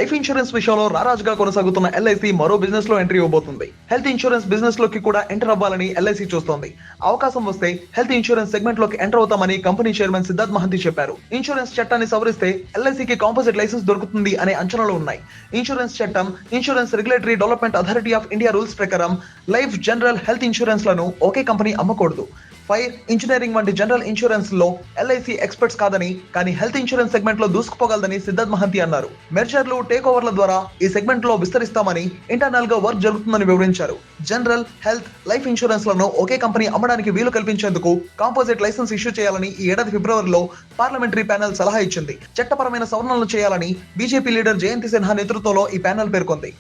Life insurance విషయంలో రారాజుగా కొనసాగుతున్న LIC మరో బిజినెస్ లో ఎంట్రీ ఇవ్వబోతుంది. హెల్త్ ఇన్సూరెన్స్ బిజినెస్ లోకి కూడా ఎంటర్ అవ్వాలని ఎల్ఐసి చూస్తోంది. అవకాశం వస్తే హెల్త్ ఇన్సూరెన్స్ సెగ్మెంట్ లోకి ఎంటర్ అవుతామని కంపెనీ చైర్మన్ సిద్ధార్థ్ మహంతి చెప్పారు. ఇన్సూరెన్స్ చట్టాన్ని సవరిస్తే ఎల్ఐసికి కాంపోజిట్ లైసెన్స్ దొరుకుతుంది అనే అంచనాలు ఉన్నాయి. ఇన్సూరెన్స్ చట్టం, insurance regulatory development authority of India rules ప్రకారం లైఫ్, జనరల్, హెల్త్ ఇన్సూరెన్స్ లను ఒకే కంపెనీ అమ్మకూడదు. ఫైర్, ఇంజనీరింగ్ వంటి జనరల్ ఇన్సూరెన్స్ లో ఎల్ఐసి ఎక్స్పర్ట్స్ కాదని, కానీ హెల్త్ ఇన్సూరెన్స్ సెగ్మెంట్ లో దూసుకుపోగలదని సిద్ధార్థ్ మహంతి అన్నారు. మెర్జర్లు, టేక్ ఓవర్ల ద్వారా ఈ సెగ్మెంట్ లో విస్తరిస్తామని, ఇంటర్నల్ గా వర్క్ జరుగుతుందని వివరించారు. జనరల్, హెల్త్, లైఫ్ ఇన్సూరెన్స్ లను ఒకే కంపెనీ అమ్మడానికి వీలు కల్పించేందుకు కాంపోజిట్ లైసెన్స్ ఇష్యూ చేయాలని ఈ ఏడాది ఫిబ్రవరిలో పార్లమెంటరీ ప్యానెల్ సలహా ఇచ్చింది. చట్టపరమైన సవరణలు చేయాలని బీజేపీ లీడర్ జయంతి సిన్హా నేతృత్వంలో ఈ ప్యానెల్ పేర్కొంది.